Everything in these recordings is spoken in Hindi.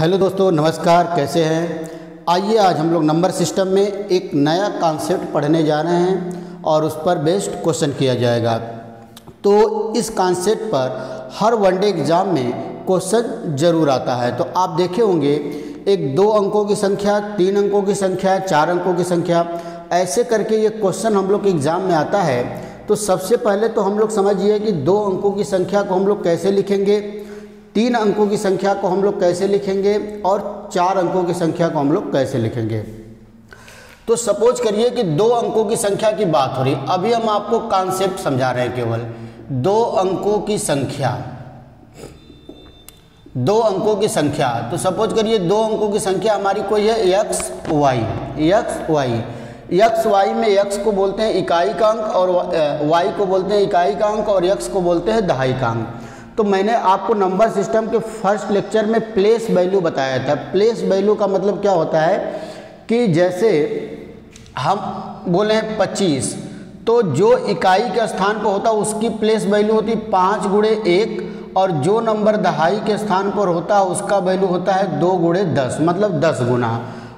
हेलो दोस्तों, नमस्कार। कैसे हैं? आइए आज हम लोग नंबर सिस्टम में एक नया कॉन्सेप्ट पढ़ने जा रहे हैं और उस पर बेस्ड क्वेश्चन किया जाएगा। तो इस कॉन्सेप्ट पर हर वनडे एग्ज़ाम में क्वेश्चन ज़रूर आता है। तो आप देखे होंगे एक 2 अंकों की संख्या, 3 अंकों की संख्या, 4 अंकों की संख्या, ऐसे करके ये क्वेश्चन हम लोग के एग्ज़ाम में आता है। तो सबसे पहले तो हम लोग समझिए कि 2 अंकों की संख्या को हम लोग कैसे लिखेंगे, 3 अंकों की संख्या को हम लोग कैसे लिखेंगे और 4 अंकों की संख्या को हम लोग कैसे लिखेंगे। तो सपोज करिए कि 2 अंकों की संख्या की बात हो रही। अभी हम आपको कॉन्सेप्ट समझा रहे हैं। केवल 2 अंकों की संख्या, 2 अंकों की संख्या। तो सपोज करिए 2 अंकों की संख्या हमारी कोई है एक्स वाई में एक्स को बोलते हैं इकाई का अंक और वाई को बोलते हैं इकाई का अंक और एक्स को बोलते हैं दहाई का अंक। तो मैंने आपको नंबर सिस्टम के फर्स्ट लेक्चर में प्लेस वैल्यू बताया था। प्लेस वैल्यू का मतलब क्या होता है कि जैसे हम बोले 25, तो जो इकाई के स्थान पर होता है उसकी प्लेस वैल्यू होती है 5 गुणे 1 और जो नंबर दहाई के स्थान पर होता है उसका वैल्यू होता है 2 गुणे 10, मतलब 10 गुना।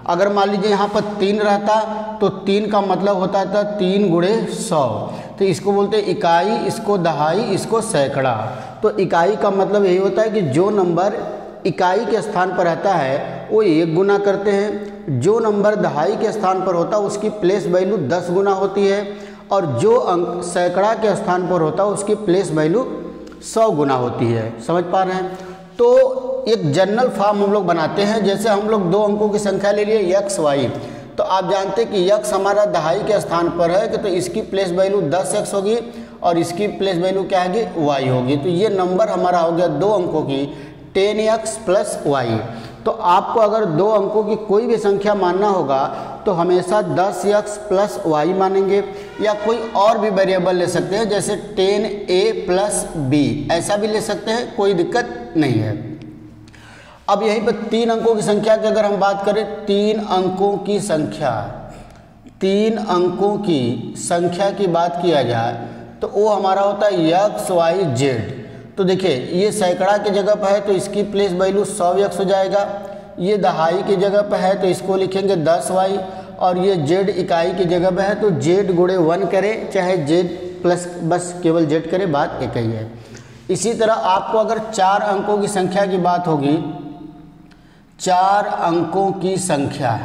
अगर मान लीजिए यहाँ पर 3 रहता तो 3 का मतलब होता था 3 गुणे 100। तो इसको बोलते हैं इकाई, इसको दहाई, इसको सैकड़ा। तो इकाई का मतलब यही होता है कि जो नंबर इकाई के स्थान पर रहता है वो 1 गुना करते हैं, जो नंबर दहाई के स्थान पर होता है उसकी प्लेस वैल्यू 10 गुना होती है और जो अंक सैकड़ा के स्थान पर होता है उसकी प्लेस वैल्यू 100 गुना होती है। समझ पा रहे हैं? तो एक जनरल फॉर्म हम लोग बनाते हैं। जैसे हम लोग 2 अंकों की संख्या ले लिए एक्स वाई, तो आप जानते हैं कि यक्स हमारा दहाई के स्थान पर है कि तो इसकी प्लेस वैल्यू 10x होगी और इसकी प्लेस वैल्यू क्या होगी, y होगी। तो ये नंबर हमारा हो गया 2 अंकों की 10x प्लस y। तो आपको अगर 2 अंकों की कोई भी संख्या मानना होगा तो हमेशा 10x प्लस y मानेंगे, या कोई और भी वेरिएबल ले सकते हैं जैसे 10a प्लस b, ऐसा भी ले सकते हैं, कोई दिक्कत नहीं है। अब यहीं पर 3 अंकों की संख्या की अगर हम बात करें, 3 अंकों की संख्या, 3 अंकों की संख्या की बात किया जाए तो वो हमारा होता है एक्स वाई जेड। तो देखिए ये सैकड़ा की जगह पर है तो इसकी प्लेस वैल्यू 100x हो जाएगा। ये दहाई की जगह पर है तो इसको लिखेंगे 10y और ये जेड इकाई की जगह पर है तो जेड गुणे 1 करें, चाहे जेड प्लस बस केवल जेड करें, बात एक ही है। इसी तरह आपको अगर 4 अंकों की संख्या की बात होगी, 4 अंकों की संख्या,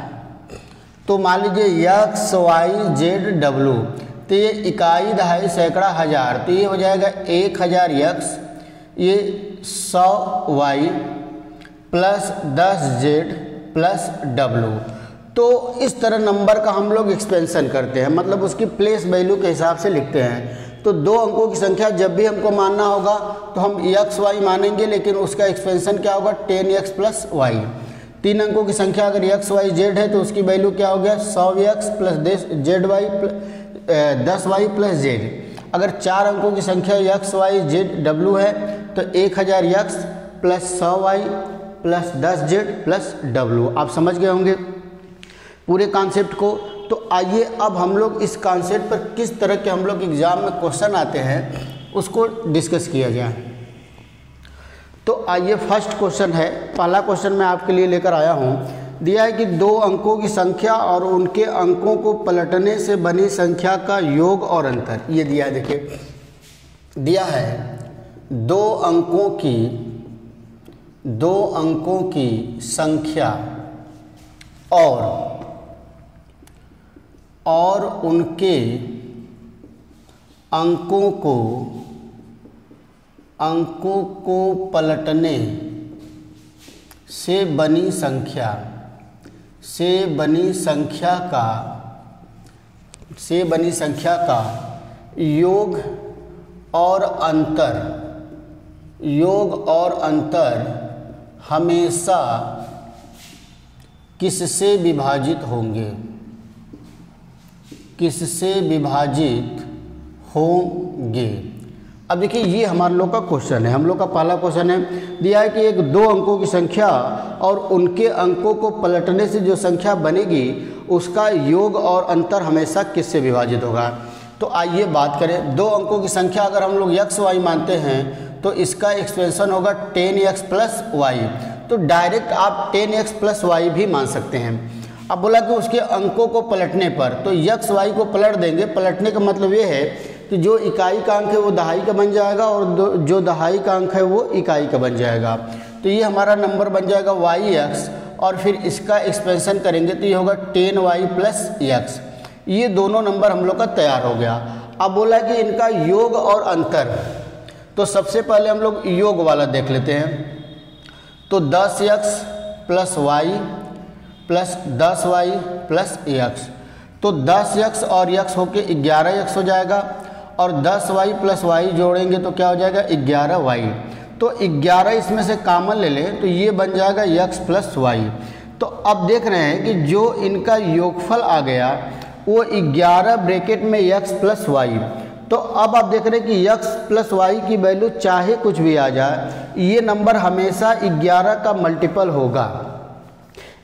तो मान लीजिए एक्स वाई जेड डब्लू, तो ये इकाई दहाई सैकड़ा हज़ार, तो ये हो जाएगा 1000 एक्स, ये 100 Y plus 10 Z plus W. तो इस तरह नंबर का हम लोग एक्सपेंशन करते हैं, मतलब उसकी प्लेस वैल्यू के हिसाब से लिखते हैं। तो 2 अंकों की संख्या जब भी हमको मानना होगा तो हम एक्स वाई मानेंगे, लेकिन उसका एक्सपेंशन क्या होगा 10x प्लस वाई। 3 अंकों की संख्या अगर एक्स वाई जेड है तो उसकी वैल्यू क्या हो गया 100x plus Z Y 10y plus Z. अगर 4 अंकों की संख्या एक्स वाई जेड डब्लू है तो 1000 x plus 100y plus 10 Z plus W. आप समझ गए होंगे पूरे कॉन्सेप्ट को। तो आइए अब हम लोग इस कॉन्सेप्ट पर किस तरह के हम लोग एग्ज़ाम में क्वेश्चन आते हैं उसको डिस्कस किया जाए। तो आइए फर्स्ट क्वेश्चन है, पहला क्वेश्चन मैं आपके लिए लेकर आया हूँ। दिया है कि 2 अंकों की संख्या और उनके अंकों को पलटने से बनी संख्या का योग और अंतर। ये दिया है, देखिए दिया है 2 अंकों की संख्या और उनके अंकों को पलटने से बनी संख्या का योग और अंतर हमेशा किससे विभाजित होंगे, अब देखिए ये हमारे लोग का क्वेश्चन है। हम लोग का पहला क्वेश्चन है, दिया है कि एक 2 अंकों की संख्या और उनके अंकों को पलटने से जो संख्या बनेगी उसका योग और अंतर हमेशा किससे विभाजित होगा। तो आइए बात करें। 2 अंकों की संख्या अगर हम लोग एक्स वाई मानते हैं तो इसका एक्सपेंशन होगा 10x प्लस वाई। तो डायरेक्ट आप 10x प्लस वाई भी मान सकते हैं। अब बोला कि उसके अंकों को पलटने पर, तो x y को पलट देंगे। पलटने का मतलब ये है कि जो इकाई का अंक है वो दहाई का बन जाएगा और जो दहाई का अंक है वो इकाई का बन जाएगा। तो ये हमारा नंबर बन जाएगा yx, और फिर इसका एक्सपेंशन करेंगे तो ये होगा 10y प्लस x। ये दोनों नंबर हम लोग का तैयार हो गया। अब बोला कि इनका योग और अंतर, तो सबसे पहले हम लोग योग वाला देख लेते हैं। तो 10x plus y plus 10y plus x, तो 10x और x होके 11x हो जाएगा, और 10y प्लस y जोड़ेंगे तो क्या हो जाएगा 11y। तो 11 इसमें से कॉमन ले लें तो ये बन जाएगा x प्लस y। तो अब देख रहे हैं कि जो इनका योगफल आ गया वो 11 ब्रैकेट में x प्लस वाई। तो अब आप देख रहे हैं कि x प्लस वाई की वैल्यू चाहे कुछ भी आ जाए, ये नंबर हमेशा 11 का मल्टीपल होगा।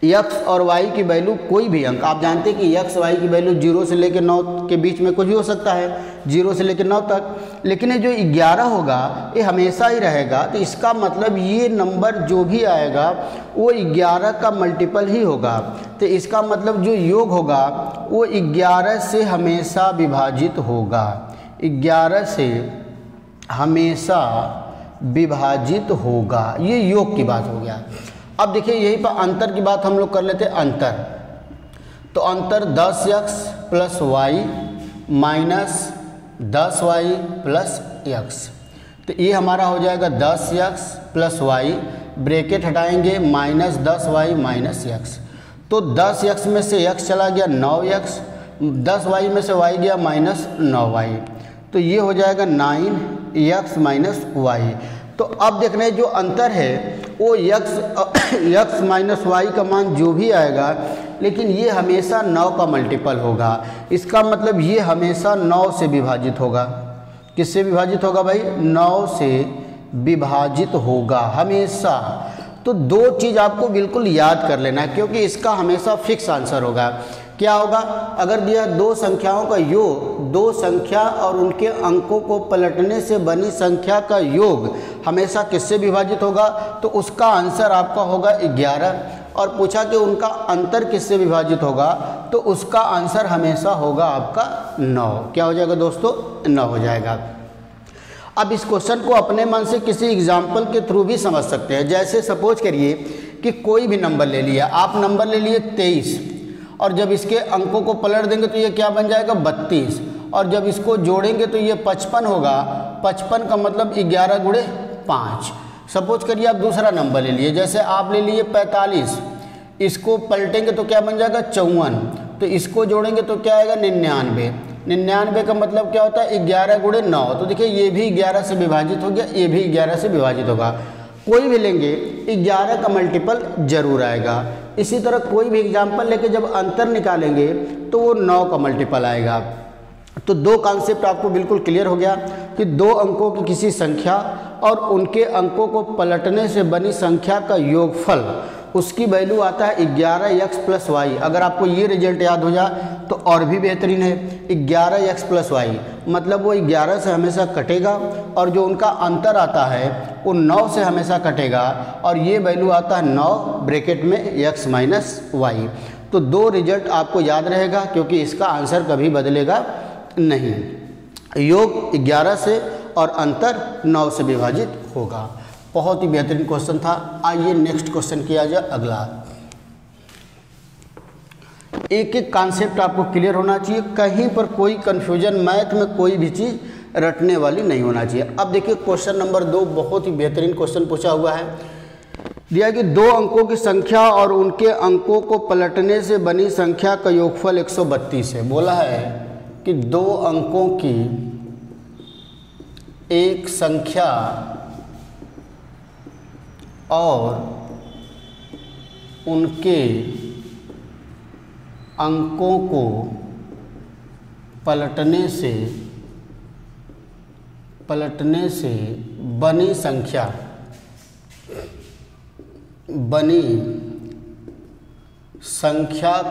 x और y की वैल्यू कोई भी अंक, आप जानते हैं कि x y की वैल्यू 0 से लेकर 9 के बीच में कुछ भी हो सकता है, 0 से लेकर 9 तक, लेकिन ये जो 11 होगा ये हमेशा ही रहेगा। तो इसका मतलब ये नंबर जो भी आएगा वो 11 का मल्टीपल ही होगा। तो इसका मतलब जो योग होगा वो 11 से हमेशा विभाजित होगा, 11 से हमेशा विभाजित होगा। ये योग की बात हो गया। अब देखिए यहीं पर अंतर की बात हम लोग कर लेते हैं। अंतर, तो अंतर 10x plus y minus 10y plus x, तो ये हमारा हो जाएगा 10x प्लस वाई, ब्रैकेट हटाएंगे माइनस 10y माइनस x। तो 10x में से x चला गया 9x, 10y में से y गया माइनस 9y, तो ये हो जाएगा 9x माइनस वाई। तो अब देख रहे हैं जो अंतर है वो x माइनस वाई का मान जो भी आएगा, लेकिन ये हमेशा 9 का मल्टीपल होगा। इसका मतलब ये हमेशा 9 से विभाजित होगा। किससे विभाजित होगा भाई? 9 से विभाजित होगा हमेशा। तो दो चीज़ आपको बिल्कुल याद कर लेना है, क्योंकि इसका हमेशा फिक्स आंसर होगा। क्या होगा? अगर दिया दो संख्याओं का योग, दो संख्या और उनके अंकों को पलटने से बनी संख्या का योग हमेशा किससे विभाजित होगा, तो उसका आंसर आपका होगा 11। और पूछा कि उनका अंतर किससे विभाजित होगा, तो उसका आंसर हमेशा होगा आपका 9। क्या हो जाएगा दोस्तों? 9 हो जाएगा। अब इस क्वेश्चन को अपने मन से किसी एग्जाम्पल के थ्रू भी समझ सकते हैं। जैसे सपोज करिए कि कोई भी नंबर ले लिया, आप नंबर ले लिए 23, और जब इसके अंकों को पलट देंगे तो ये क्या बन जाएगा? 32, और जब इसको जोड़ेंगे तो ये 55 होगा। 55 का मतलब 11 गुणे 5। सपोज करिए आप दूसरा नंबर ले लिए, जैसे आप ले लिए 45, इसको पलटेंगे तो क्या बन जाएगा? 54, तो इसको जोड़ेंगे तो क्या आएगा? 99। 99 का मतलब क्या होता है? 11 गुणे 9। तो देखिए ये भी 11 से विभाजित हो गया, ये भी 11 से विभाजित होगा। कोई भी लेंगे 11 का मल्टीपल जरूर आएगा। इसी तरह कोई भी एग्जाम्पल लेके जब अंतर निकालेंगे तो वो 9 का मल्टीपल आएगा। तो दो कॉन्सेप्ट आपको बिल्कुल क्लियर हो गया कि दो अंकों की किसी संख्या और उनके अंकों को पलटने से बनी संख्या का योगफल, उसकी वैल्यू आता है 11x प्लस वाई। अगर आपको ये रिजल्ट याद हो जाए तो और भी बेहतरीन है। 11x प्लस वाई मतलब वो 11 से हमेशा कटेगा, और जो उनका अंतर आता है वो 9 से हमेशा कटेगा, और ये वैल्यू आता है 9 ब्रैकेट में x माइनस वाई। तो दो रिजल्ट आपको याद रहेगा, क्योंकि इसका आंसर कभी बदलेगा नहीं। योग 11 से और अंतर 9 से विभाजित होगा। बहुत ही बेहतरीन क्वेश्चन था। आइए नेक्स्ट क्वेश्चन किया जाए अगला। एक एक कॉन्सेप्ट आपको क्लियर होना चाहिए, कहीं पर कोई कंफ्यूजन, मैथ में कोई भी चीज़ रटने वाली नहीं होना चाहिए। अब देखिए क्वेश्चन नंबर 2 बहुत ही बेहतरीन क्वेश्चन पूछा हुआ है। दिया कि दो अंकों की संख्या और उनके अंकों को पलटने से बनी संख्या का योगफल 132 है। बोला है कि दो अंकों की एक संख्या और उनके अंकों को पलटने से बनी संख्या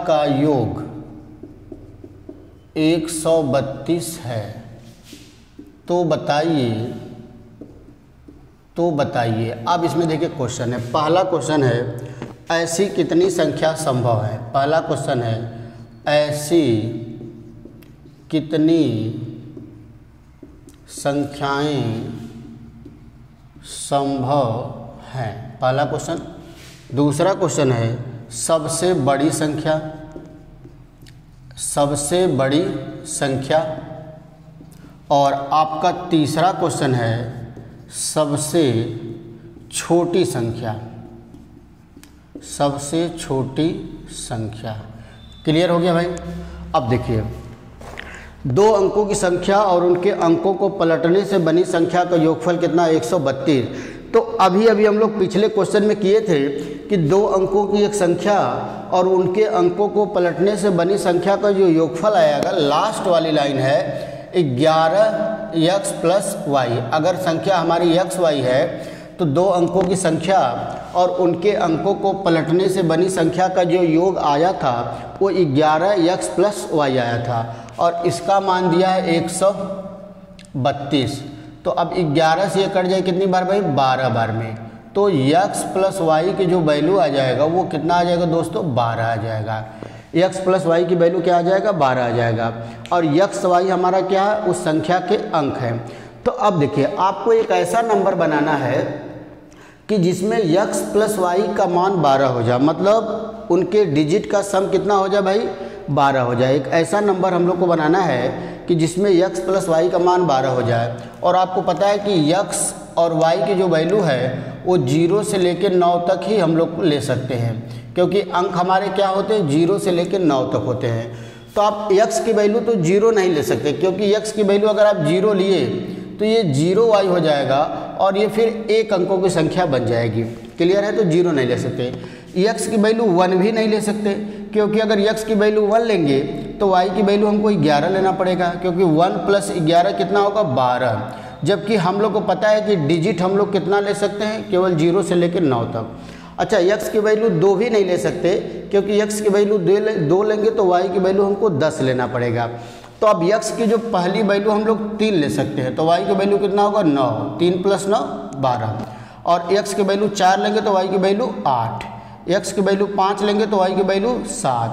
का योग 132 है। तो बताइए तो बताइए। अब इसमें देखिए क्वेश्चन है, पहला क्वेश्चन है ऐसी कितनी संख्या संभव है। पहला क्वेश्चन है ऐसी कितनी संख्याएं संभव हैं, पहला क्वेश्चन। दूसरा क्वेश्चन है सबसे बड़ी संख्या, सबसे बड़ी संख्या। और आपका तीसरा क्वेश्चन है सबसे छोटी संख्या, सबसे छोटी संख्या। क्लियर हो गया भाई। अब देखिए, दो अंकों की संख्या और उनके अंकों को पलटने से बनी संख्या का योगफल कितना, 132। तो अभी हम लोग पिछले क्वेश्चन में किए थे कि दो अंकों की एक संख्या और उनके अंकों को पलटने से बनी संख्या का जो योगफल आएगा, लास्ट वाली लाइन है 11x प्लस वाई। अगर संख्या हमारी x y है तो दो अंकों की संख्या और उनके अंकों को पलटने से बनी संख्या का जो योग आया था वो 11x प्लस वाई आया था और इसका मान दिया है 132। तो अब 11 से ये कट जाए कितनी बार भाई, 12 बार में। तो x प्लस वाई की जो वैल्यू आ जाएगा वो कितना आ जाएगा दोस्तों, 12 आ जाएगा। x प्लस वाई की वैल्यू क्या आ जाएगा, 12 आ जाएगा। और x y हमारा क्या है, उस संख्या के अंक हैं। तो अब देखिए, आपको एक ऐसा नंबर बनाना है कि जिसमें x प्लस वाई का मान 12 हो जाए, मतलब उनके डिजिट का सम कितना हो जाए भाई, 12 हो जाए। एक ऐसा नंबर हम लोग को बनाना है कि जिसमें x प्लस वाई का मान 12 हो जाए। और आपको पता है कि x और y की जो वैल्यू है वो 0 से लेकर 9 तक ही हम लोग ले सकते हैं, क्योंकि अंक हमारे क्या होते हैं, 0 से लेकर 9 तक होते हैं। तो आप x की वैल्यू तो 0 नहीं ले सकते, क्योंकि x की वैल्यू अगर आप 0 लिए तो ये 0y हो जाएगा और ये फिर एक अंकों की संख्या बन जाएगी। क्लियर है। तो 0 नहीं ले सकते। x की वैल्यू 1 भी नहीं ले सकते, क्योंकि अगर x की वैल्यू 1 लेंगे तो y की वैल्यू हमको 11 लेना पड़ेगा, क्योंकि 1 प्लस 11 कितना होगा, 12। जबकि हम लोग को पता है कि डिजिट हम लोग कितना ले सकते हैं, केवल 0 से लेकर 9 तक। अच्छा, x की वैल्यू 2 भी नहीं ले सकते, क्योंकि x की वैल्यू 2 लेंगे तो y की वैल्यू हमको 10 लेना पड़ेगा। तो अब x की जो पहली वैल्यू हम लोग 3 ले सकते हैं, तो y की वैल्यू कितना होगा, 9। 3 प्लस 9 12। और x की वैल्यू 4 लेंगे तो y की वैल्यू 8। x की वैल्यू 5 लेंगे तो y की वैल्यू 7।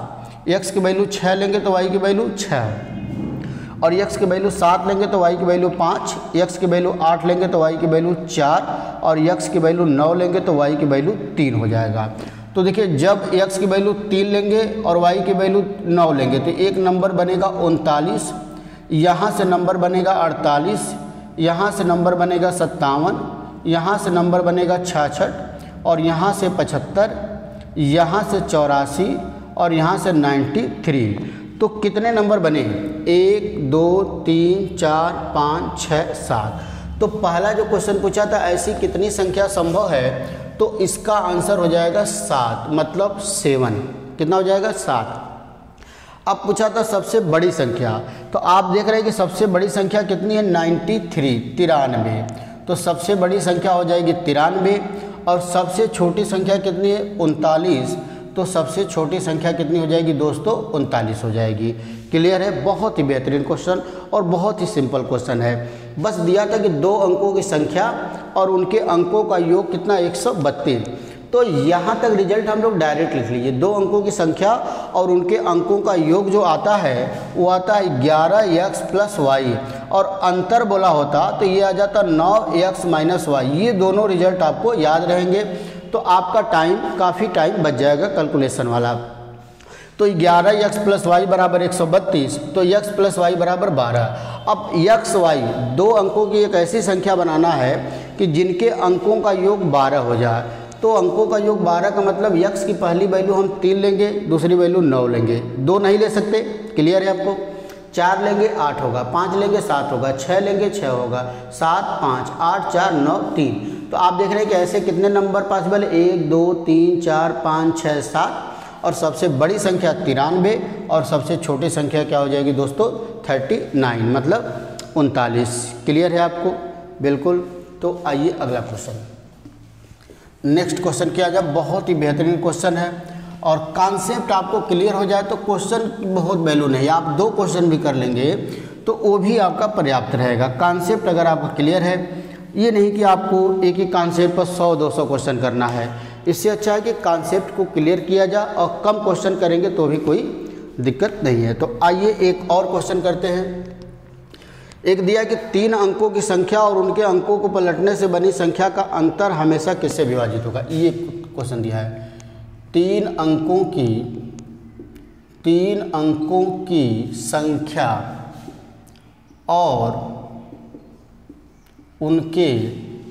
x की वैल्यू 6 लेंगे तो y की वैल्यू 6। और x की वैल्यू 7 लेंगे तो y की वैल्यू 5। x की वैल्यू 8 लेंगे तो y की वैल्यू 4। और x की वैल्यू 9 लेंगे तो y की वैल्यू 3 हो जाएगा। तो देखिए, जब x की वैल्यू 3 लेंगे और y की वैल्यू 9 लेंगे तो एक नंबर बनेगा 39, यहाँ से नंबर बनेगा 48, यहाँ से नंबर बनेगा 57, यहाँ से नंबर बनेगा 66 और यहाँ से 75, यहाँ से 84 और यहाँ से 93। तो कितने नंबर बने, 1 2 3 4 5 6 7। तो पहला जो क्वेश्चन पूछा था ऐसी कितनी संख्या संभव है, तो इसका आंसर हो जाएगा 7, मतलब 7। कितना हो जाएगा, 7। अब पूछा था सबसे बड़ी संख्या, तो आप देख रहे हैं कि सबसे बड़ी संख्या कितनी है, 93। तो सबसे बड़ी संख्या हो जाएगी 93। और सबसे छोटी संख्या कितनी है, 39। तो सबसे छोटी संख्या कितनी हो जाएगी दोस्तों, 39 हो जाएगी। क्लियर है। बहुत ही बेहतरीन क्वेश्चन और बहुत ही सिंपल क्वेश्चन है। बस दिया था कि दो अंकों की संख्या और उनके अंकों का योग कितना, 132। तो यहाँ तक रिजल्ट हम लोग डायरेक्ट लिख लीजिए। दो अंकों की संख्या और उनके अंकों का योग जो आता है वो आता है 11x प्लस वाई, और अंतर बोला होता तो ये आ जाता 9x माइनस वाई। ये दोनों रिजल्ट आपको याद रहेंगे तो आपका टाइम, काफ़ी टाइम बच जाएगा कैलकुलेशन वाला। तो 11x प्लस वाई बराबर 132, तो x प्लस वाई बराबर 12। अब x y दो अंकों की एक ऐसी संख्या बनाना है कि जिनके अंकों का योग 12 हो जाए। तो अंकों का योग 12 का मतलब x की पहली वैल्यू हम 3 लेंगे, दूसरी वैल्यू 9 लेंगे। 2 नहीं ले सकते, क्लियर है आपको। 4 लेंगे 8 होगा, 5 लेंगे 7 होगा, 6 लेंगे 6 होगा, 7 5 8 4 9 3। तो आप देख रहे हैं कि ऐसे कितने नंबर पॉसिबल है, 1 2 3 4 5 6 7। और सबसे बड़ी संख्या 93 और सबसे छोटी संख्या क्या हो जाएगी दोस्तों, 39, मतलब 39। क्लियर है आपको, बिल्कुल। तो आइए अगला क्वेश्चन, नेक्स्ट क्वेश्चन किया जाए। बहुत ही बेहतरीन क्वेश्चन है और कॉन्सेप्ट आपको क्लियर हो जाए तो क्वेश्चन की बहुत वैल्यू नहीं, आप 2 क्वेश्चन भी कर लेंगे तो वो भी आपका पर्याप्त रहेगा। कॉन्सेप्ट अगर आपका क्लियर है ये नहीं कि आपको एक ही कॉन्सेप्ट पर 100-200 क्वेश्चन करना है। इससे अच्छा है कि कॉन्सेप्ट को क्लियर किया जाए और कम क्वेश्चन करेंगे तो भी कोई दिक्कत नहीं है। तो आइए एक और क्वेश्चन करते हैं। एक दिया कि 3 अंकों की संख्या और उनके अंकों को पलटने से बनी संख्या का अंतर हमेशा किससे विभाजित होगा। ये क्वेश्चन दिया है। 3 अंकों की संख्या और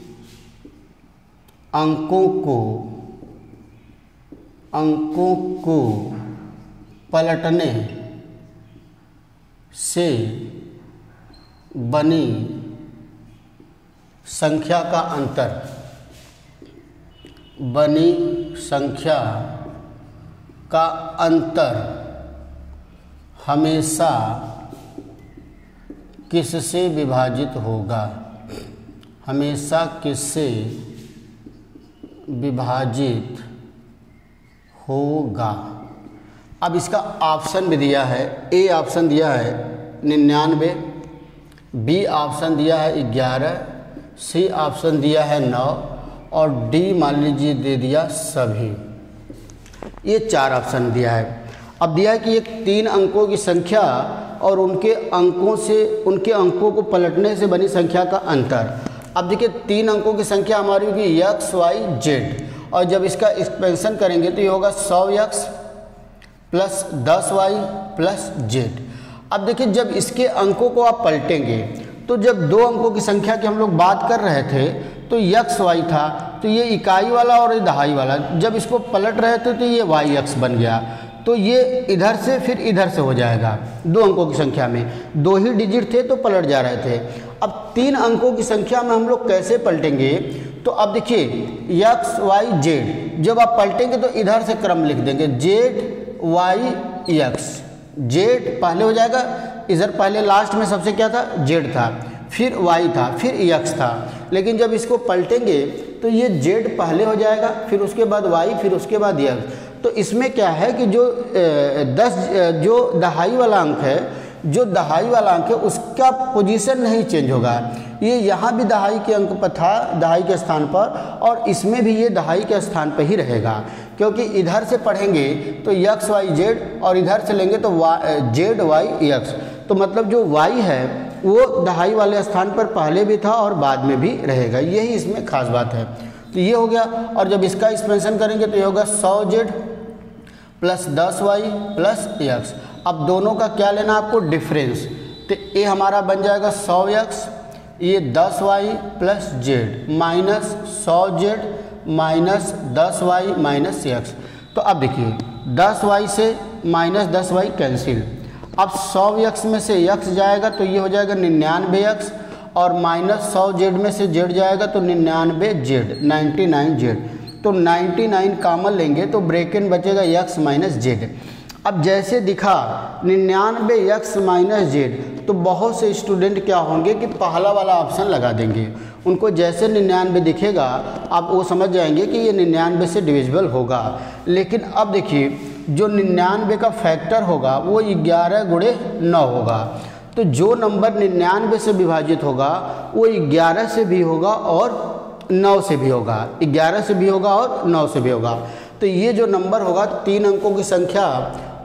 उनके अंकों को पलटने से बनी संख्या का अंतर हमेशा किससे विभाजित होगा। हमेशा किससे विभाजित होगा। अब इसका ऑप्शन भी दिया है। ए ऑप्शन दिया है 99, बी ऑप्शन दिया है 11, सी ऑप्शन दिया है 9 और डी मान लीजिए दे दिया सभी। ये 4 ऑप्शन दिया है। अब दिया है कि एक 3 अंकों की संख्या और उनके अंकों को पलटने से बनी संख्या का अंतर। अब देखिए 3 अंकों की संख्या हमारी होगी x, y, z और जब इसका एक्सपेंशन करेंगे तो ये होगा 100x plus 10y plus z। अब देखिए जब इसके अंकों को आप पलटेंगे तो जब 2 अंकों की संख्या की हम लोग बात कर रहे थे तो x, y था, तो ये इकाई वाला और ये दहाई वाला, जब इसको पलट रहे थे तो ये yx बन गया। तो ये इधर से फिर इधर से हो जाएगा। 2 अंकों की संख्या में 2 ही डिजिट थे तो पलट जा रहे थे। अब 3 अंकों की संख्या में हम लोग कैसे पलटेंगे। तो अब देखिए x, y, z जब आप पलटेंगे तो इधर से क्रम लिख देंगे z, y, x। z पहले हो जाएगा, इधर पहले लास्ट में सबसे क्या था z था, फिर y था, फिर x था। लेकिन जब इसको पलटेंगे तो ये z पहले हो जाएगा, फिर उसके बाद y, फिर उसके बाद x। तो इसमें क्या है कि जो दहाई वाला अंक है, उसका पोजीशन नहीं चेंज होगा। ये यहाँ भी दहाई के अंक पर था, दहाई के स्थान पर, और इसमें भी ये दहाई के स्थान पर ही रहेगा, क्योंकि इधर से पढ़ेंगे तो x, y, z और इधर से लेंगे तो z, y, x। तो मतलब जो y है वो दहाई वाले स्थान पर पहले भी था और बाद में भी रहेगा। यही इसमें खास बात है। तो ये हो गया। और जब इसका एक्सपेंशन करेंगे तो ये होगा 100z plus 10y plus x। अब दोनों का क्या लेना आपको, डिफरेंस। तो ये हमारा बन जाएगा 100x, ये 10y plus z minus 100z minus 10y minus x। तो अब देखिए 10y से माइनस 10y कैंसिल। अब 100x में से x जाएगा तो ये हो जाएगा 99x और माइनस 100z में से z जाएगा तो 99z 99z। तो 99 कॉमन लेंगे तो ब्रैकेट बचेगा x माइनस z। अब जैसे दिखा 99x माइनस z, तो बहुत से स्टूडेंट क्या होंगे कि पहला वाला ऑप्शन लगा देंगे। उनको जैसे 99 दिखेगा आप वो समझ जाएंगे कि ये 99 से डिविजिबल होगा। लेकिन अब देखिए जो 99 का फैक्टर होगा वो 11 गुणे 9 होगा। तो जो नंबर 99 से विभाजित होगा वो 11 से भी होगा और 9 से भी होगा, 11 से भी होगा और 9 से भी होगा। तो ये जो नंबर होगा 3 अंकों की संख्या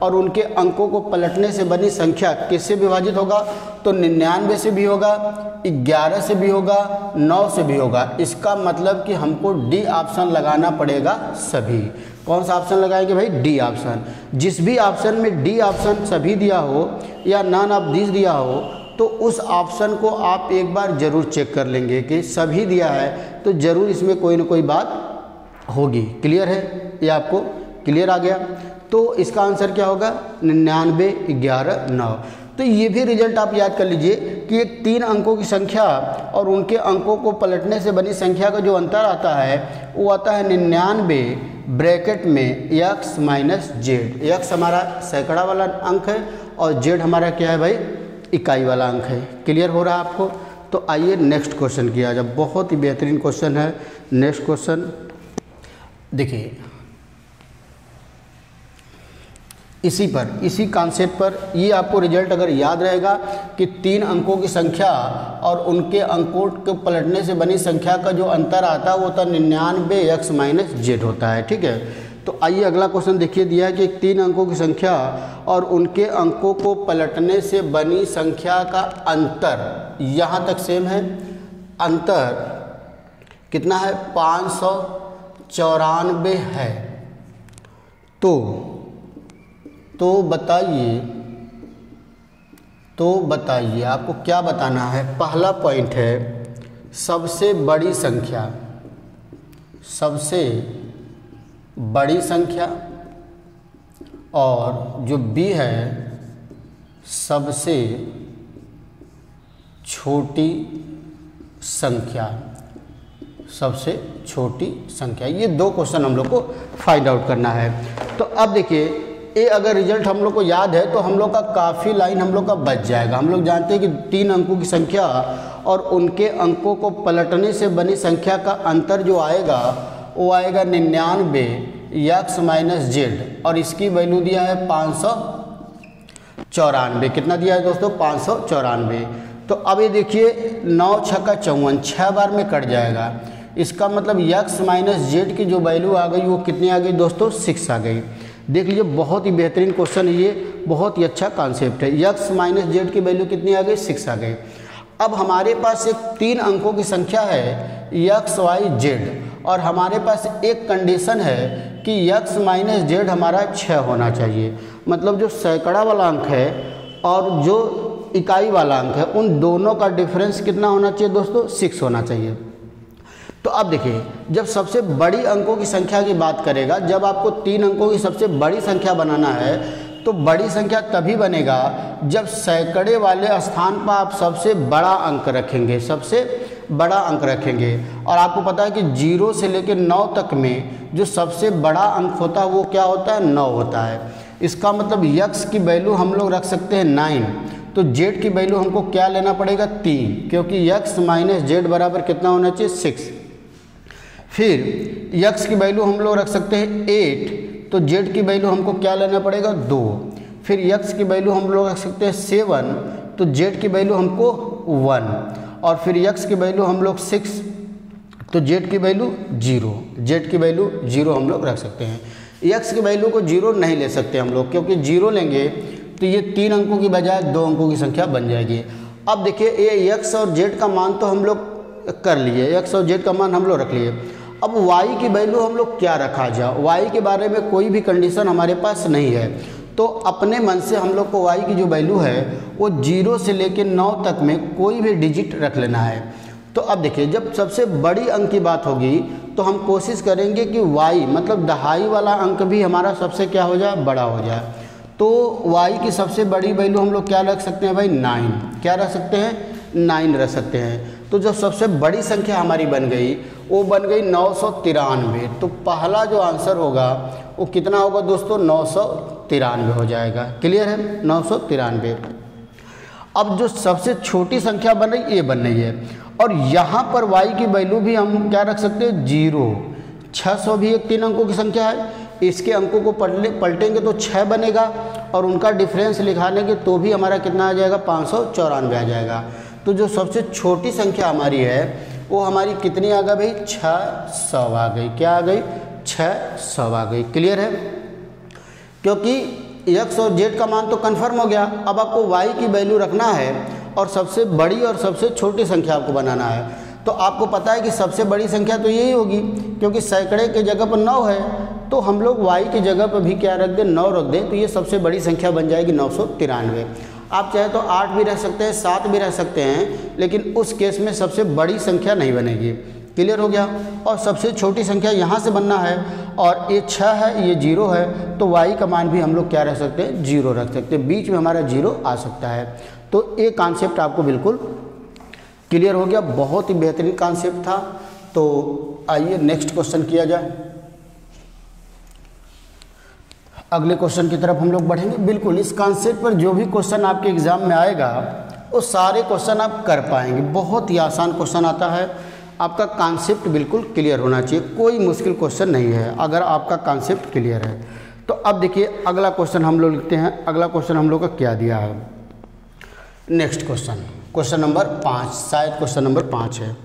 और उनके अंकों को पलटने से बनी संख्या किससे विभाजित होगा, तो 99 से भी होगा, 11 से भी होगा, 9 से भी होगा। इसका मतलब कि हमको डी ऑप्शन लगाना पड़ेगा सभी। कौन सा ऑप्शन लगाएंगे भाई, डी ऑप्शन। जिस भी ऑप्शन में डी ऑप्शन सभी दिया हो या नॉन ऑफ दिस दिया हो तो उस ऑप्शन को आप एक बार ज़रूर चेक कर लेंगे कि सभी दिया है तो ज़रूर इसमें कोई ना कोई बात होगी। क्लियर है, ये आपको क्लियर आ गया। तो इसका आंसर क्या होगा 99, 11, 9। तो ये भी रिजल्ट आप याद कर लीजिए कि एक 3 अंकों की संख्या और उनके अंकों को पलटने से बनी संख्या का जो अंतर आता है वो आता है 99 ब्रैकेट में x माइनस जेड। x हमारा सैकड़ा वाला अंक है और z हमारा क्या है भाई, इकाई वाला अंक है। क्लियर हो रहा है आपको। तो आइए नेक्स्ट क्वेश्चन किया जाए। बहुत ही बेहतरीन क्वेश्चन है। नेक्स्ट क्वेश्चन देखिए, इसी कॉन्सेप्ट पर ये आपको रिजल्ट अगर याद रहेगा कि 3 अंकों की संख्या और उनके अंकों को पलटने से बनी संख्या का जो अंतर आता है वो तो 99x-z होता है। ठीक है, तो आइए अगला क्वेश्चन देखिए, दिया है कि 3 अंकों की संख्या और उनके अंकों को पलटने से बनी संख्या का अंतर, यहाँ तक सेम है, अंतर कितना है 594 है। तो बताइए आपको क्या बताना है। पहला पॉइंट है सबसे बड़ी संख्या और जो बी है सबसे छोटी संख्या, ये 2 क्वेश्चन हम लोग को फाइंड आउट करना है। तो अब देखिए ये अगर रिजल्ट हम लोग को याद है तो हम लोग का काफ़ी लाइन हम लोग का बच जाएगा। हम लोग जानते हैं कि 3 अंकों की संख्या और उनके अंकों को पलटने से बनी संख्या का अंतर जो आएगा वो आएगा 99x-z और इसकी वैल्यू दिया है 594। कितना दिया है दोस्तों 594। तो अब ये देखिए 9 × 6 = 54, 6 बार में कट जाएगा। इसका मतलब x-z की जो वैल्यू आ गई वो कितनी आ गई दोस्तों 6 आ गई। देख लीजिए बहुत ही बेहतरीन क्वेश्चन है ये, बहुत ही अच्छा कॉन्सेप्ट है। x-z की वैल्यू कितनी आ गई 6 आ गई। अब हमारे पास एक 3 अंकों की संख्या है x, y, z और हमारे पास एक कंडीशन है कि x-z हमारा 6 होना चाहिए। मतलब जो सैकड़ा वाला अंक है और जो इकाई वाला अंक है उन दोनों का डिफरेंस कितना होना चाहिए दोस्तों 6 होना चाहिए। तो अब देखिए जब सबसे बड़ी अंकों की संख्या की बात करेगा, जब आपको 3 अंकों की सबसे बड़ी संख्या बनाना है तो बड़ी संख्या तभी बनेगा जब सैकड़े वाले स्थान पर आप सबसे बड़ा अंक रखेंगे। और आपको पता है कि 0 से लेकर 9 तक में जो सबसे बड़ा अंक होता है वो क्या होता है 9 होता है। इसका मतलब x की वैल्यू हम लोग रख सकते हैं 9, तो z की वैल्यू हमको क्या लेना पड़ेगा 3, क्योंकि x-z बराबर कितना होना चाहिए 6। फिर x की वैल्यू हम लोग रख सकते हैं 8, तो z की वैल्यू हमको क्या लेना पड़ेगा 2। फिर x की वैल्यू हम लोग रख सकते हैं 7, तो z की वैल्यू हमको 1। और फिर x की वैल्यू हम लोग 6, तो z की वैल्यू 0 हम लोग रख सकते हैं। x की वैल्यू को 0 नहीं ले सकते हम लोग, क्योंकि 0 लेंगे तो ये 3 अंकों की बजाय 2 अंकों की संख्या बन जाएगी। अब देखिए ये x और z का मान तो हम लोग कर लिए, x और z का मान हम लोग रख लिए। अब y की वैल्यू हम लोग क्या रखा जाए, y के बारे में कोई भी कंडीशन हमारे पास नहीं है, तो अपने मन से हम लोग को y की जो वैल्यू है वो 0 से लेकर 9 तक में कोई भी डिजिट रख लेना है। तो अब देखिए जब सबसे बड़ी अंक की बात होगी तो हम कोशिश करेंगे कि y मतलब दहाई वाला अंक भी हमारा सबसे क्या हो जाए बड़ा हो जाए। तो y की सबसे बड़ी वैल्यू हम लोग क्या रख सकते हैं भाई 9, क्या रख सकते हैं 9 रख सकते हैं। तो जो सबसे बड़ी संख्या हमारी बन गई वो बन गई 993। तो पहला जो आंसर होगा वो कितना होगा दोस्तों 993 हो जाएगा। क्लियर है 993। अब जो सबसे छोटी संख्या बन रही ये बन रही है और यहाँ पर y की वैल्यू भी हम क्या रख सकते हैं 0। 600 भी एक 3 अंकों की संख्या है, इसके अंकों को पलटेंगे तो 6 बनेगा और उनका डिफरेंस लिखानेंगे तो भी हमारा कितना आ जाएगा 594 आ जाएगा। तो जो सबसे छोटी संख्या हमारी है वो हमारी कितनी आ गई भाई 600 आ गई। क्या आ गई 600 आ गई। क्लियर है, क्योंकि x और z का मान तो कन्फर्म हो गया। अब आपको y की वैल्यू रखना है और सबसे बड़ी और सबसे छोटी संख्या आपको बनाना है। तो आपको पता है कि सबसे बड़ी संख्या तो यही होगी, क्योंकि सैकड़े के जगह पर 9 है, तो हम लोग y की जगह पर भी क्या रख दें 9 रख दें, तो ये सबसे बड़ी संख्या बन जाएगी 993। आप चाहे तो 8 भी रख सकते हैं, 7 भी रख सकते हैं, लेकिन उस केस में सबसे बड़ी संख्या नहीं बनेगी। क्लियर हो गया। और सबसे छोटी संख्या यहाँ से बनना है और ये 6 है ये 0 है, तो y का मान भी हम लोग क्या रख सकते हैं 0 रख सकते हैं, बीच में हमारा 0 आ सकता है। तो ये कॉन्सेप्ट आपको बिल्कुल क्लियर हो गया, बहुत ही बेहतरीन कॉन्सेप्ट था। तो आइए नेक्स्ट क्वेश्चन किया जाए। अगले क्वेश्चन की तरफ हम लोग बढ़ेंगे। बिल्कुल इस कॉन्सेप्ट पर जो भी क्वेश्चन आपके एग्ज़ाम में आएगा वो सारे क्वेश्चन आप कर पाएंगे। बहुत ही आसान क्वेश्चन आता है, आपका कॉन्सेप्ट बिल्कुल क्लियर होना चाहिए, कोई मुश्किल क्वेश्चन नहीं है अगर आपका कॉन्सेप्ट क्लियर है। तो अब देखिए अगला क्वेश्चन हम लोग लिखते हैं। अगला क्वेश्चन हम लोग का क्या दिया है, नेक्स्ट क्वेश्चन नंबर 5, शायद क्वेश्चन नंबर 5 है।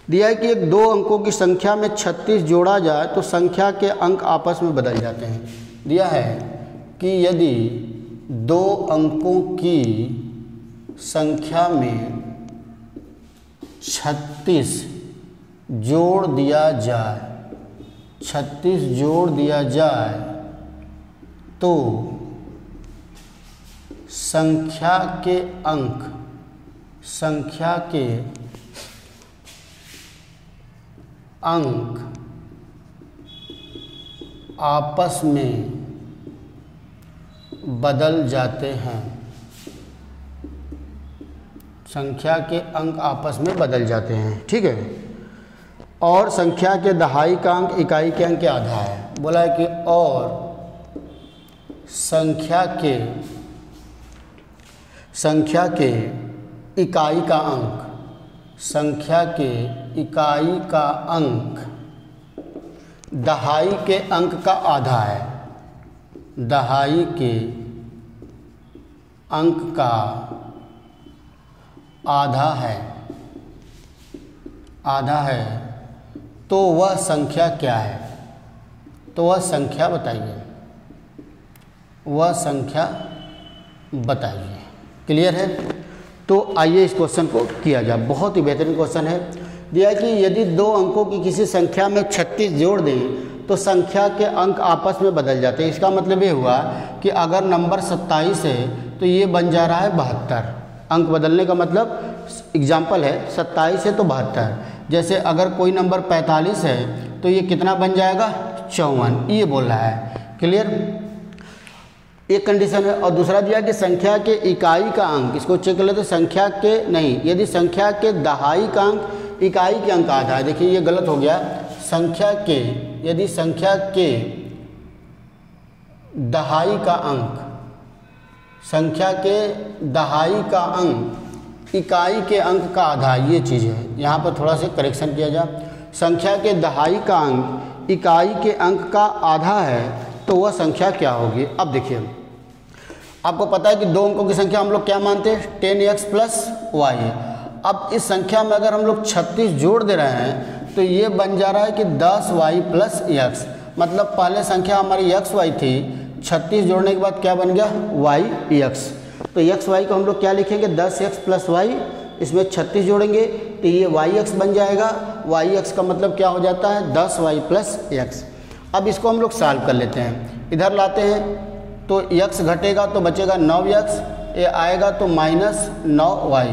दिया है कि एक 2 अंकों की संख्या में 36 जोड़ा जाए तो संख्या के अंक आपस में बदल जाते हैं। दिया है कि यदि 2 अंकों की संख्या में 36 जोड़ दिया जाए, 36 जोड़ दिया जाए तो संख्या के अंक आपस में बदल जाते हैं। संख्या के अंक आपस में बदल जाते हैं, ठीक है। और संख्या के दहाई का अंक इकाई के अंक के आधा है। बोला है कि और संख्या के इकाई का अंक, संख्या के इकाई का अंक दहाई के अंक का आधा है। दहाई के अंक का आधा है, तो वह संख्या क्या है? तो वह संख्या बताइए, वह संख्या बताइए। क्लियर है? तो आइए इस क्वेश्चन को किया जाए। बहुत ही बेहतरीन क्वेश्चन है। दिया है कि यदि 2 अंकों की किसी संख्या में 36 जोड़ दें तो संख्या के अंक आपस में बदल जाते हैं। इसका मतलब ये हुआ कि अगर नंबर 27 है तो ये बन जा रहा है 72। अंक बदलने का मतलब एग्जाम्पल है, 27 है तो 72। जैसे अगर कोई नंबर 45 है तो ये कितना बन जाएगा? 54, ये बोल रहा है। क्लियर? एक कंडीशन है। और दूसरा दिया कि संख्या के इकाई का अंक, इसको चेक कर लेते, संख्या के नहीं, यदि संख्या के दहाई का अंक इकाई के अंक आधा है। देखिए ये गलत हो गया। संख्या के, यदि संख्या के दहाई का अंक, संख्या के दहाई का अंक इकाई के अंक का आधा, ये चीज़ है। यहाँ पर थोड़ा सा करेक्शन किया जाए। संख्या के दहाई का अंक इकाई के अंक का आधा है तो वह संख्या क्या होगी? अब देखिए, आपको पता है कि 2 अंकों की संख्या हम लोग क्या मानते हैं? 10x + y। अब इस संख्या में अगर हम लोग 36 जोड़ दे रहे हैं तो ये बन जा रहा है कि 10y + x। मतलब पहले संख्या हमारी xy थी, 36 जोड़ने के बाद क्या बन गया? yx। तो xy को हम लोग क्या लिखेंगे? 10x + y, इसमें 36 जोड़ेंगे तो ये yx बन जाएगा। yx का मतलब क्या हो जाता है? 10y + x। अब इसको हम लोग सॉल्व कर लेते हैं। इधर लाते हैं तो x घटेगा तो बचेगा 9x, ये आएगा तो -9y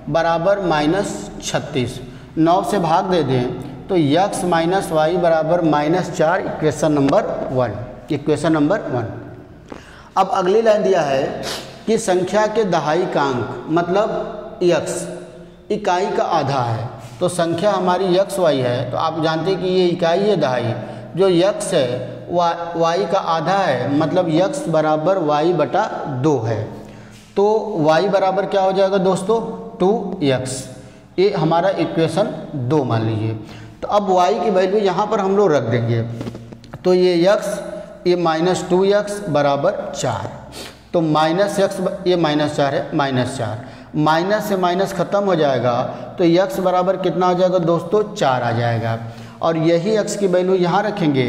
बराबर -36। 9 से भाग दे दें तो x - y बराबर -4। Equation number 1, equation number 1। अब अगली लाइन दिया है कि संख्या के दहाई का अंक मतलब x इकाई का आधा है। तो संख्या हमारी xy है, तो आप जानते हैं कि ये इकाई है दहाई। जो x है y का आधा है, मतलब x बराबर y/2 है। तो y बराबर क्या हो जाएगा दोस्तों? 2x। ये हमारा इक्वेशन 2 मान लीजिए। तो अब y की वैल्यू यहाँ पर हम लोग रख देंगे। तो ये x, ये -2x बराबर 4। तो -x, ये -4 है, -4 माइनस से माइनस ख़त्म हो जाएगा तो x बराबर कितना आ जाएगा दोस्तों? 4 आ जाएगा। और यही x की वैल्यू यहाँ रखेंगे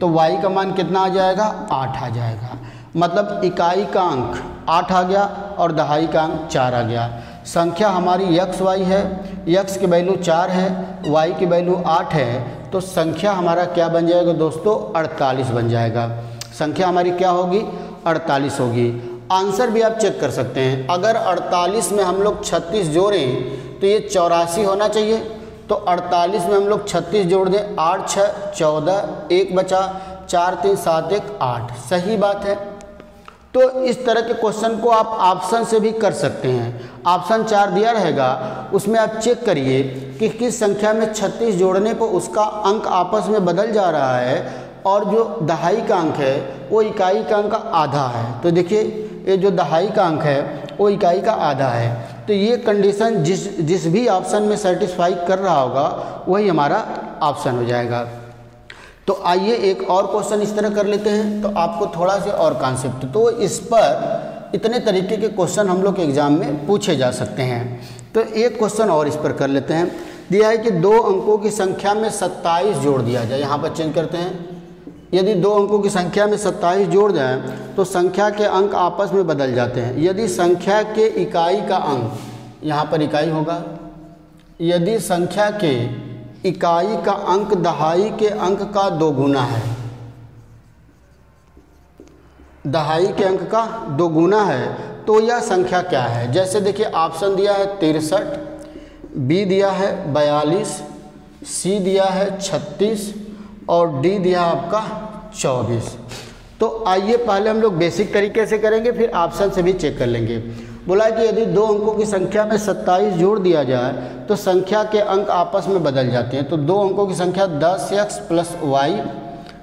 तो y का मान कितना आ जाएगा? 8 आ जाएगा। मतलब इकाई का अंक 8 आ गया और दहाई का अंक 4 आ गया। संख्या हमारी xy है, x की वैल्यू 4 है, y की वैल्यू 8 है। तो संख्या हमारा क्या बन जाएगा दोस्तों? 48 बन जाएगा। संख्या हमारी क्या होगी? 48 होगी। आंसर भी आप चेक कर सकते हैं। अगर 48 में हम लोग 36 जोड़ें तो ये 84 होना चाहिए। तो 48 में हम लोग 36 जोड़ दें, 8 × 6 = 14, 1 बचा, 4 × 3 = 7, 1 = 8। सही बात है। तो इस तरह के क्वेश्चन को आप ऑप्शन से भी कर सकते हैं। ऑप्शन 4 दिया रहेगा, उसमें आप चेक करिए कि किस संख्या में 36 जोड़ने पर उसका अंक आपस में बदल जा रहा है और जो दहाई का अंक है वो इकाई का अंक का आधा है। तो देखिए ये जो दहाई का अंक है वो इकाई का आधा है। तो ये कंडीशन जिस भी ऑप्शन में सेटिस्फाई कर रहा होगा वही हमारा ऑप्शन हो जाएगा। तो आइए एक और क्वेश्चन इस तरह कर लेते हैं, तो आपको थोड़ा सा और कॉन्सेप्ट, तो इस पर इतने तरीके के क्वेश्चन हम लोग के एग्ज़ाम में पूछे जा सकते हैं। तो एक क्वेश्चन और इस पर कर लेते हैं। दिया है कि 2 अंकों की संख्या में 27 जोड़ दिया जाए। यहाँ पर चेंज करते हैं, यदि 2 अंकों की संख्या में 27 जोड़ जाएं तो संख्या के अंक आपस में बदल जाते हैं। यदि संख्या के इकाई का अंक, यहाँ पर इकाई होगा, यदि संख्या के इकाई का अंक दहाई के अंक का 2 गुना है, दहाई के अंक का 2 गुना है, तो यह संख्या क्या है। जैसे देखिए ऑप्शन दिया है 63, बी दिया है 42, सी दिया है 36 और डी दिया आपका 24। तो आइए पहले हम लोग बेसिक तरीके से करेंगे, फिर ऑप्शन से भी चेक कर लेंगे। बोला कि यदि 2 अंकों की संख्या में 27 जोड़ दिया जाए तो संख्या के अंक आपस में बदल जाते हैं। तो 2 अंकों की संख्या 10x प्लस वाई,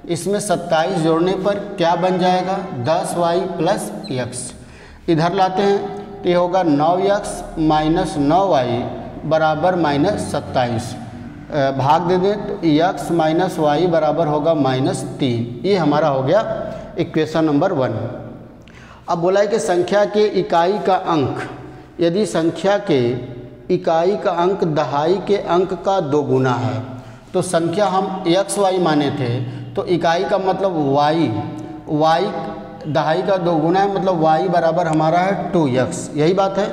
इसमें 27 जोड़ने पर क्या बन जाएगा, 10y प्लस x। इधर लाते हैं तो ये होगा 9x माइनस 9y बराबर माइनस 27। भाग दे दें तो x माइनस वाई बराबर होगा -3। ये हमारा हो गया इक्वेशन नंबर 1। अब बोला है कि संख्या के इकाई का अंक, यदि संख्या के इकाई का अंक दहाई के अंक का 2 गुना है, तो संख्या हम x y माने थे, तो इकाई का मतलब y दहाई का 2 गुना है, मतलब y बराबर हमारा है 2x। यही बात है,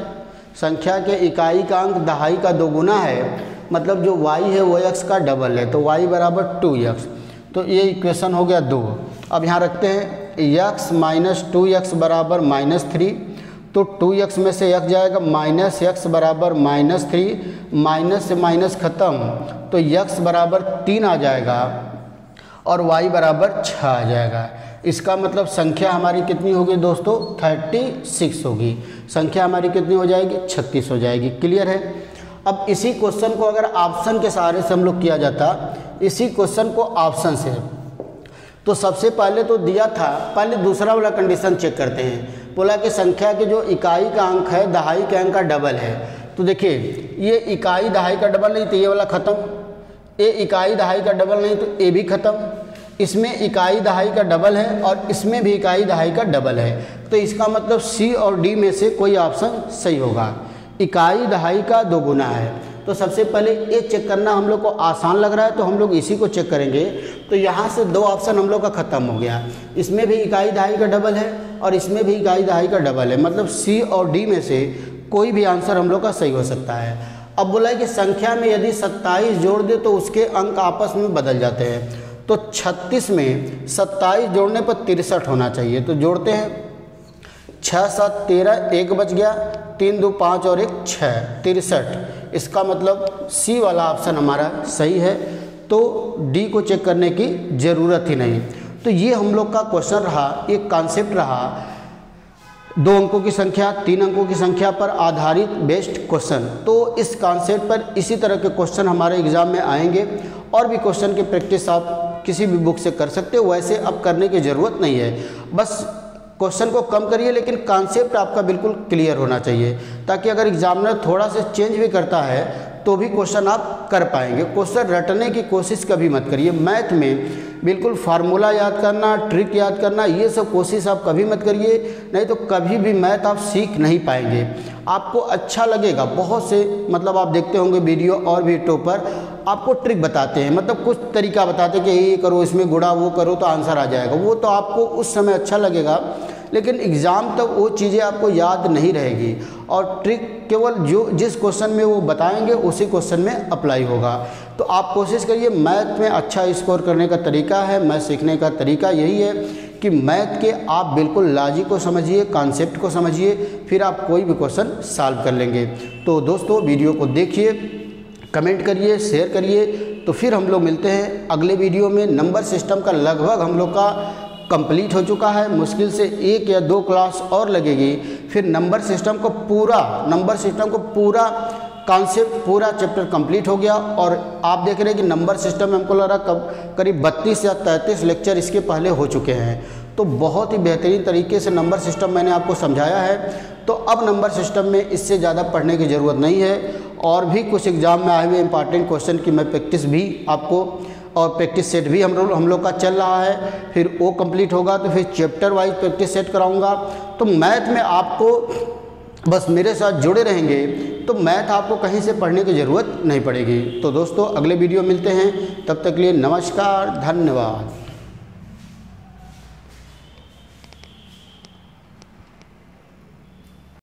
संख्या के इकाई का अंक दहाई का 2 गुना है, मतलब जो y है वो x का डबल है, तो y बराबर 2x। तो ये इक्वेशन हो गया 2। अब यहाँ रखते हैं x माइनस 2x बराबर -3, तो 2x में से x जाएगा, -x बराबर -3, माइनस से माइनस ख़त्म, तो x बराबर 3 आ जाएगा और y बराबर 6 आ जाएगा। इसका मतलब संख्या हमारी कितनी होगी दोस्तों, 36 होगी। संख्या हमारी कितनी हो जाएगी, 36 हो जाएगी। क्लियर है। अब इसी क्वेश्चन को अगर ऑप्शन के सहारे से हम लोग किया जाता, इसी क्वेश्चन को ऑप्शन से, तो सबसे पहले तो दिया था, पहले दूसरा वाला कंडीशन चेक करते हैं। बोला कि संख्या के जो इकाई का अंक है दहाई के अंक का डबल है। तो देखिए ये इकाई दहाई का डबल नहीं तो ये वाला ख़त्म, ये इकाई दहाई का डबल नहीं तो ये भी ख़त्म, इसमें इकाई दहाई का डबल है और इसमें भी इकाई दहाई का डबल है। तो इसका मतलब सी और डी में से कोई ऑप्शन सही होगा। इकाई दहाई का 2 गुना है, तो सबसे पहले ये चेक करना हम लोग को आसान लग रहा है, तो हम लोग इसी को चेक करेंगे। तो यहाँ से 2 ऑप्शन हम लोग का ख़त्म हो गया, इसमें भी इकाई दहाई का डबल है और इसमें भी इकाई दहाई का डबल है, मतलब सी और डी में से कोई भी आंसर हम लोग का सही हो सकता है। अब बोला है कि संख्या में यदि 27 जोड़ दे तो उसके अंक आपस में बदल जाते हैं। तो 36 में 27 जोड़ने पर 63 होना चाहिए, तो जोड़ते हैं 6 7 13, 1 बच गया, 3 2 5 और 1 6, 63। इसका मतलब सी वाला ऑप्शन हमारा सही है, तो डी को चेक करने की ज़रूरत ही नहीं। तो ये हम लोग का क्वेश्चन रहा, एक कॉन्सेप्ट रहा, 2 अंकों की संख्या 3 अंकों की संख्या पर आधारित बेस्ड क्वेश्चन। तो इस कॉन्सेप्ट पर इसी तरह के क्वेश्चन हमारे एग्ज़ाम में आएंगे, और भी क्वेश्चन की प्रैक्टिस आप किसी भी बुक से कर सकते हो, वैसे अब करने की ज़रूरत नहीं है। बस क्वेश्चन को कम करिए, लेकिन कॉन्सेप्ट आपका बिल्कुल क्लियर होना चाहिए, ताकि अगर एग्जामिनर थोड़ा सा चेंज भी करता है तो भी क्वेश्चन आप कर पाएंगे। क्वेश्चन रटने की कोशिश कभी मत करिए। मैथ में बिल्कुल फार्मूला याद करना, ट्रिक याद करना, ये सब कोशिश आप कभी मत करिए, नहीं तो कभी भी मैथ आप सीख नहीं पाएंगे। आपको अच्छा लगेगा, बहुत से मतलब आप देखते होंगे वीडियो और भी यूट्यूब पर आपको ट्रिक बताते हैं, मतलब कुछ तरीका बताते हैं कि ये करो, इसमें गुणा वो करो तो आंसर आ जाएगा। वो तो आपको उस समय अच्छा लगेगा, लेकिन एग्ज़ाम तक वो चीज़ें आपको याद नहीं रहेगी, और ट्रिक केवल जो जिस क्वेश्चन में वो बताएंगे उसी क्वेश्चन में अप्लाई होगा। तो आप कोशिश करिए, मैथ में अच्छा स्कोर करने का तरीका है, मैथ सीखने का तरीका यही है कि मैथ के आप बिल्कुल लॉजिक को समझिए, कॉन्सेप्ट को समझिए, फिर आप कोई भी क्वेश्चन सॉल्व कर लेंगे। तो दोस्तों वीडियो को देखिए, कमेंट करिए, शेयर करिए। तो फिर हम लोग मिलते हैं अगले वीडियो में। नंबर सिस्टम का लगभग हम लोग का कंप्लीट हो चुका है, मुश्किल से 1 या 2 क्लास और लगेगी, फिर नंबर सिस्टम को पूरा कॉन्सेप्ट, पूरा चैप्टर कंप्लीट हो गया। और आप देख रहे हैं कि नंबर सिस्टम में हमको लग रहा करीब 32 या 33 लेक्चर इसके पहले हो चुके हैं। तो बहुत ही बेहतरीन तरीके से नंबर सिस्टम मैंने आपको समझाया है। तो अब नंबर सिस्टम में इससे ज़्यादा पढ़ने की ज़रूरत नहीं है, और भी कुछ एग्ज़ाम में आए हुए इंपॉर्टेंट क्वेश्चन की मैं प्रैक्टिस भी आपको और प्रैक्टिस सेट भी हम लोग का चल रहा है। फिर वो कंप्लीट होगा तो फिर चैप्टर वाइज प्रैक्टिस सेट कराऊंगा। तो मैथ में आपको बस मेरे साथ जुड़े रहेंगे तो मैथ आपको कहीं से पढ़ने की ज़रूरत नहीं पड़ेगी। तो दोस्तों अगले वीडियो मिलते हैं, तब तक के लिए नमस्कार, धन्यवाद।